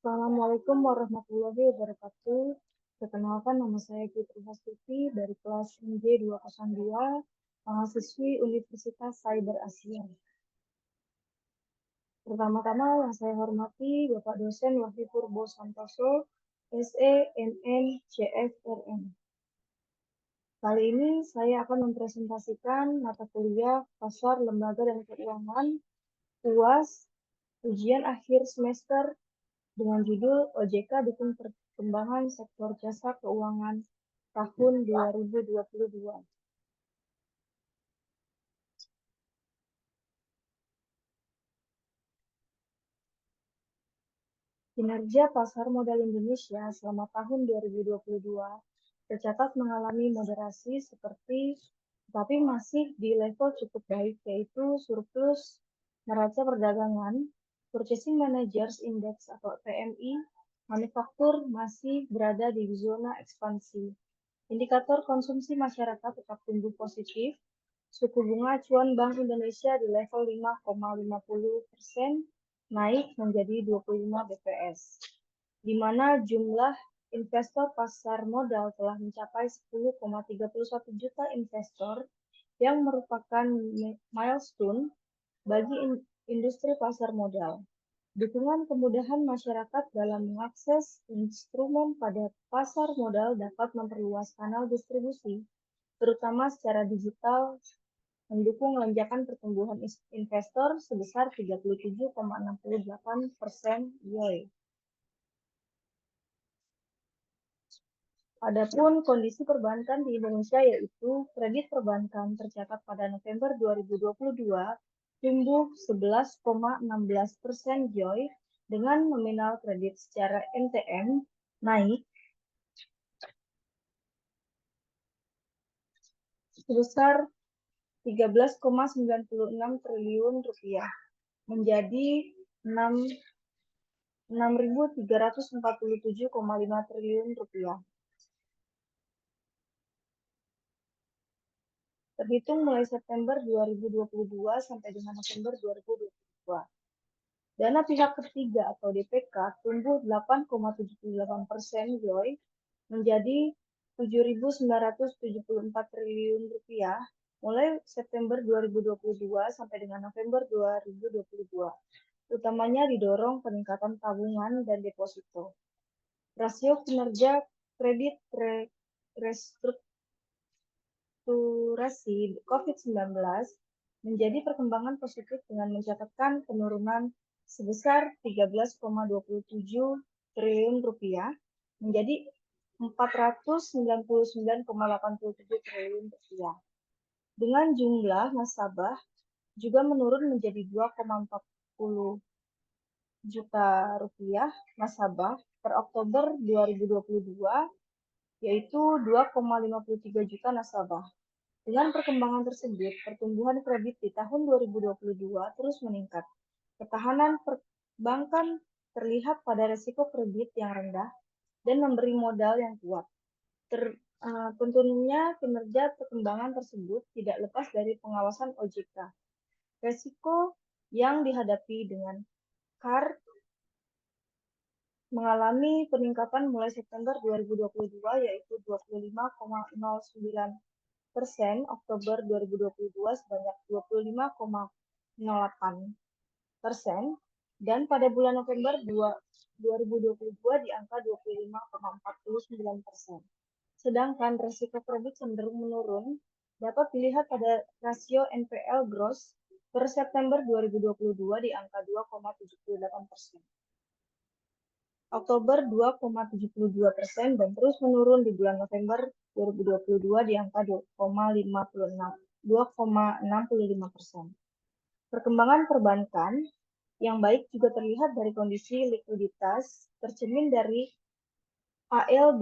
Assalamualaikum warahmatullahi wabarakatuh. Perkenalkan, nama saya Fitri Hastuti dari kelas MJ 202, mahasiswi Universitas Cyber Asia. Pertama-tama yang saya hormati Bapak dosen Wahyu Purbo Santoso, SE, MM, CFRM. Kali ini saya akan mempresentasikan mata kuliah Pasar Lembaga dan Keuangan UAS ujian akhir semester dengan judul OJK Dukung Perkembangan Sektor Jasa Keuangan tahun 2022. Kinerja pasar modal Indonesia selama tahun 2022 tercatat mengalami moderasi tetapi masih di level cukup baik, yaitu surplus neraca perdagangan, Purchasing Managers Index atau PMI, manufaktur masih berada di zona ekspansi. Indikator konsumsi masyarakat tetap tumbuh positif. Suku bunga acuan Bank Indonesia di level 5,50% naik menjadi 25 BPS, di mana jumlah investor pasar modal telah mencapai 10,31 juta investor yang merupakan milestone bagi industri pasar modal. Dukungan kemudahan masyarakat dalam mengakses instrumen pada pasar modal dapat memperluas kanal distribusi, terutama secara digital, mendukung lonjakan pertumbuhan investor sebesar 37,68% YoY. Adapun kondisi perbankan di Indonesia yaitu kredit perbankan tercatat pada November 2022 tumbuh 11,16% YoY dengan nominal kredit secara MTM naik sebesar 13,96 triliun rupiah menjadi 6.347,5 triliun rupiah. Terhitung mulai September 2022 sampai dengan November 2022. Dana pihak ketiga atau DPK tumbuh 8,78% YoY menjadi 7.974 triliun rupiah mulai September 2022 sampai dengan November 2022. Utamanya didorong peningkatan tabungan dan deposito. Rasio kinerja kredit restrukturasi COVID-19 menjadi perkembangan positif dengan mencatatkan penurunan sebesar 13,27 triliun rupiah menjadi 499,87 triliun rupiah. Dengan jumlah nasabah juga menurun menjadi 2,40 juta rupiah nasabah per Oktober 2022, yaitu 2,53 juta nasabah. Dengan perkembangan tersebut, pertumbuhan kredit di tahun 2022 terus meningkat. Ketahanan perbankan terlihat pada risiko kredit yang rendah dan memberi modal yang kuat. Tentunya kinerja perkembangan tersebut tidak lepas dari pengawasan OJK. Risiko yang dihadapi dengan CAR mengalami peningkatan mulai September 2022 yaitu 25,09%, Oktober 2022 sebanyak 25,08%, dan pada bulan November 2022 di angka 25,49%. Sedangkan risiko kredit cenderung menurun dapat dilihat pada rasio NPL gross per September 2022 di angka 2,78%. Oktober 2,72% dan terus menurun di bulan November 2022 di angka 2,65%. Perkembangan perbankan yang baik juga terlihat dari kondisi likuiditas tercermin dari AL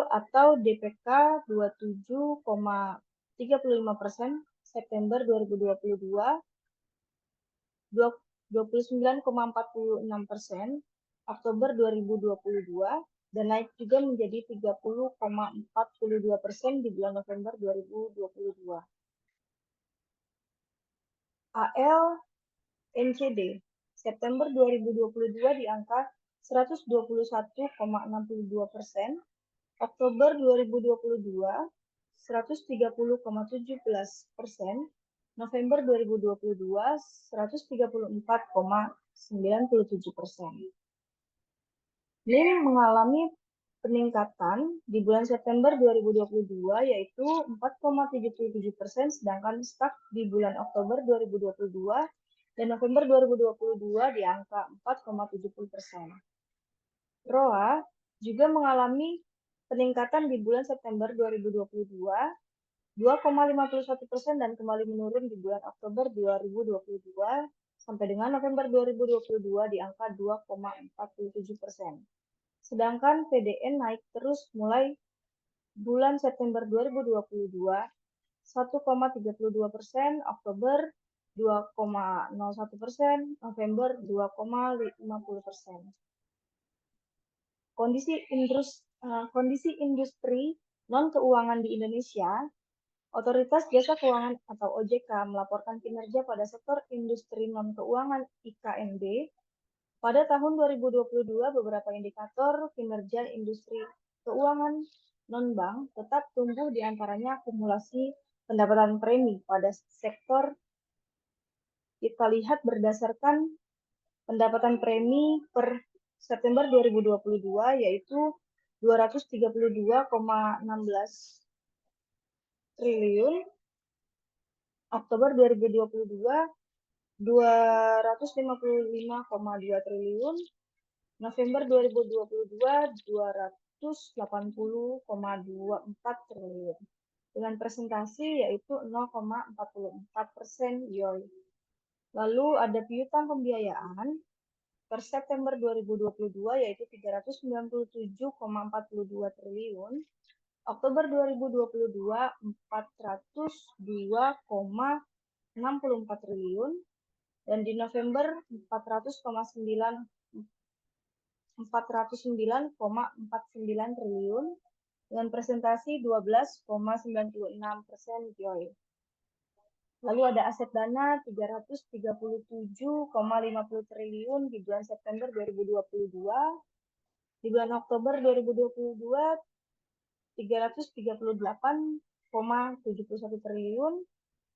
atau DPK 27,35% September 2022, 29,46% Oktober 2022, dan naik juga menjadi 30,42% di bulan November 2022. AL NCD September 2022 di angka 121,62%, Oktober 2022 130,17%, November 2022 134,97%. NIM mengalami peningkatan di bulan September 2022 yaitu 4,77%, sedangkan stuck di bulan Oktober 2022 dan November 2022 di angka 4,70%. ROA juga mengalami peningkatan di bulan September 2022 2,51% dan kembali menurun di bulan Oktober 2022 sampai dengan November 2022 di angka 2,47%. Sedangkan PDN naik terus mulai bulan September 2022 1,32%, Oktober 2,01%, November 2,50%. Kondisi industri non-keuangan di Indonesia. Otoritas Jasa Keuangan atau OJK melaporkan kinerja pada sektor industri non-keuangan IKNB. Pada tahun 2022, beberapa indikator kinerja industri keuangan non-bank tetap tumbuh, diantaranya akumulasi pendapatan premi pada sektor. Kita lihat berdasarkan pendapatan premi per September 2022 yaitu 232,16 triliun, Oktober 2022 255,2 triliun, November 2022 280,24 triliun. Dengan presentasi yaitu 0,44% YoY. Lalu ada piutang pembiayaan per September 2022 yaitu 397,42 triliun, Oktober 2022 402,64 triliun, dan di November 409,49 triliun dengan presentasi 12,96% YoY. Lalu ada aset dana 337,50 triliun di bulan September 2022. Di bulan Oktober 2022 338,71 triliun,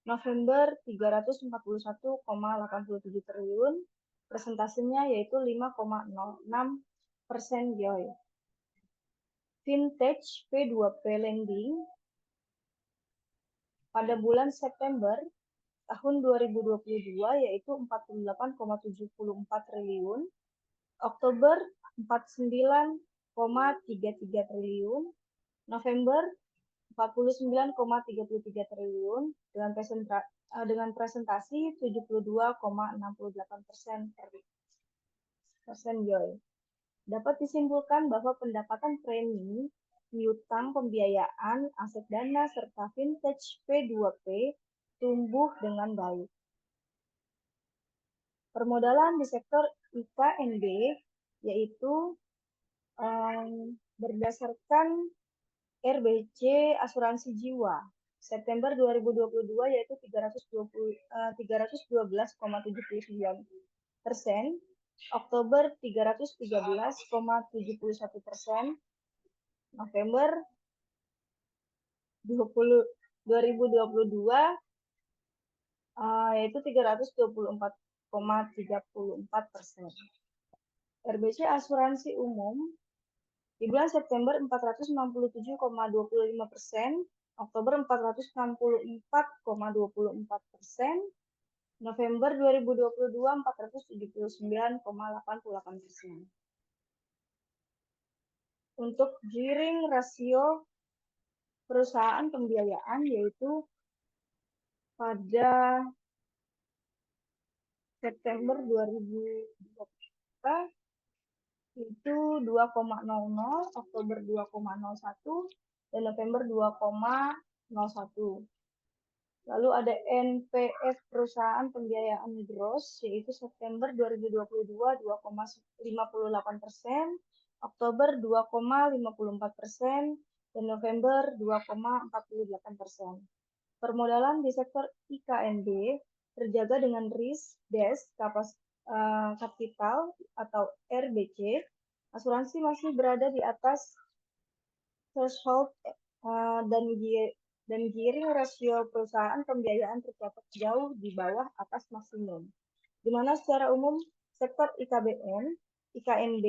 November 341,87 triliun, presentasinya yaitu 5,06% YoY. Vintage P2P lending pada bulan September tahun 2022 yaitu 48,74 triliun, Oktober 49,33 triliun, November 49,33 triliun dengan presentasi 72,68% YoY. Dapat disimpulkan bahwa pendapatan premi, piutang pembiayaan, aset dana, serta vintage P2P tumbuh dengan baik. Permodalan di sektor IKNB yaitu berdasarkan RBC Asuransi Jiwa September 2022 yaitu 312,79%, Oktober 313,71%, November 2022 yaitu 324,34%. RBC Asuransi Umum di bulan September 467,25%, Oktober 464,24%, November 2022 479,88%. Untuk gearing rasio perusahaan pembiayaan yaitu pada September 2022 itu 2,00, Oktober 2,01, dan November 2,01. Lalu ada NPF perusahaan pembiayaan gross yaitu September 2022 2,58%, Oktober 2,54%, dan November 2,48%. Permodalan di sektor IKNB terjaga dengan risk desk kapital atau RBC, asuransi masih berada di atas threshold dan gearing rasio perusahaan pembiayaan tercatat jauh di bawah atas maksimum, di mana secara umum sektor IKNB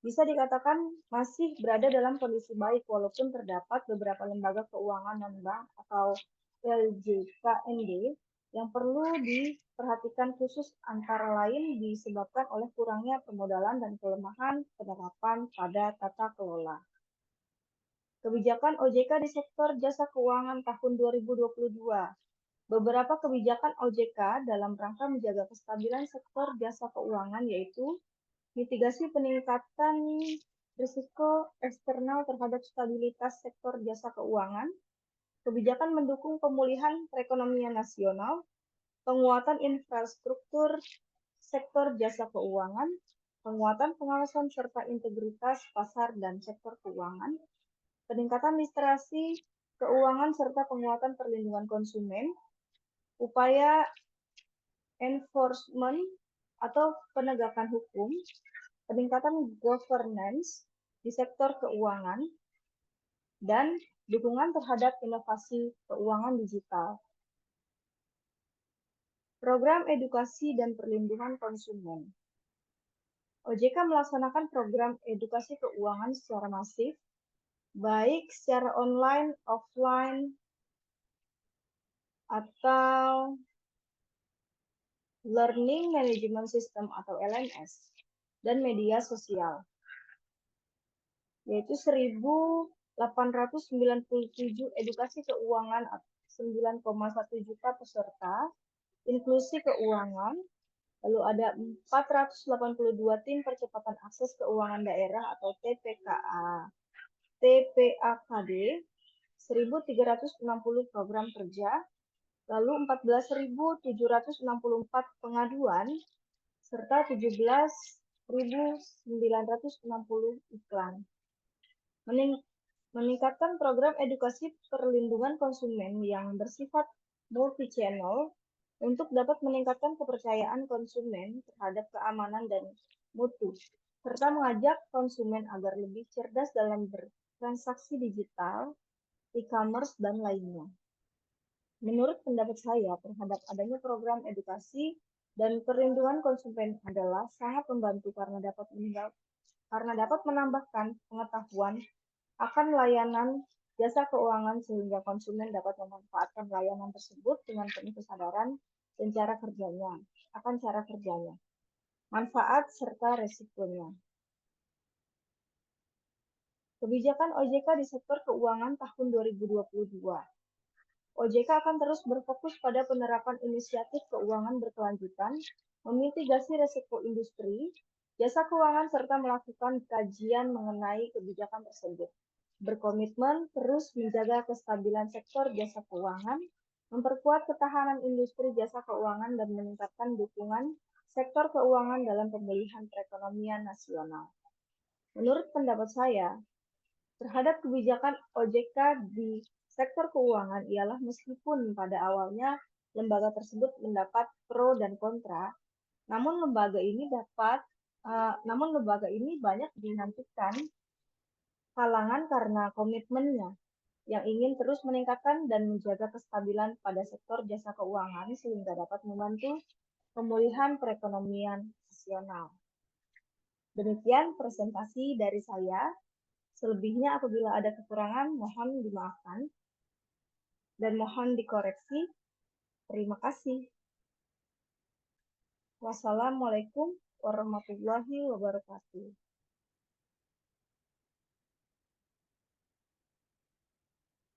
bisa dikatakan masih berada dalam kondisi baik walaupun terdapat beberapa lembaga keuangan non-bank atau LJKNB yang perlu diperhatikan khusus antara lain disebabkan oleh kurangnya permodalan dan kelemahan penerapan pada tata kelola. Kebijakan OJK di sektor jasa keuangan tahun 2022. Beberapa kebijakan OJK dalam rangka menjaga kestabilan sektor jasa keuangan yaitu mitigasi peningkatan risiko eksternal terhadap stabilitas sektor jasa keuangan, kebijakan mendukung pemulihan perekonomian nasional, penguatan infrastruktur sektor jasa keuangan, penguatan pengawasan serta integritas pasar dan sektor keuangan, peningkatan literasi keuangan serta penguatan perlindungan konsumen, upaya enforcement atau penegakan hukum, peningkatan governance di sektor keuangan, dan dukungan terhadap inovasi keuangan digital. Program edukasi dan perlindungan konsumen. OJK melaksanakan program edukasi keuangan secara masif, baik secara online, offline, atau Learning Management System atau LMS, dan media sosial, yaitu 1.897 edukasi keuangan 9,1 juta peserta, inklusi keuangan, lalu ada 482 tim percepatan akses keuangan daerah atau TPAKD, 1.360 program kerja, lalu 14.764 pengaduan, serta 17.960 iklan. Meningkatkan program edukasi perlindungan konsumen yang bersifat multi-channel untuk dapat meningkatkan kepercayaan konsumen terhadap keamanan dan mutu, serta mengajak konsumen agar lebih cerdas dalam bertransaksi digital, e-commerce, dan lainnya. Menurut pendapat saya terhadap adanya program edukasi dan perlindungan konsumen adalah sangat membantu karena dapat menambahkan pengetahuan akan layanan jasa keuangan sehingga konsumen dapat memanfaatkan layanan tersebut dengan penuh kesadaran dan cara kerjanya, manfaat serta resikonya. Kebijakan OJK di sektor keuangan tahun 2022. OJK akan terus berfokus pada penerapan inisiatif keuangan berkelanjutan, memitigasi resiko industri, jasa keuangan serta melakukan kajian mengenai kebijakan tersebut. Berkomitmen terus menjaga kestabilan sektor jasa keuangan, memperkuat ketahanan industri jasa keuangan dan meningkatkan dukungan sektor keuangan dalam pemulihan perekonomian nasional. Menurut pendapat saya, terhadap kebijakan OJK di sektor keuangan ialah meskipun pada awalnya lembaga tersebut mendapat pro dan kontra, namun lembaga ini banyak dinantikan kalangan karena komitmennya yang ingin terus meningkatkan dan menjaga kestabilan pada sektor jasa keuangan sehingga dapat membantu pemulihan perekonomian nasional. Demikian presentasi dari saya. Selebihnya apabila ada kekurangan mohon dimaafkan dan mohon dikoreksi. Terima kasih. Wassalamualaikum warahmatullahi wabarakatuh.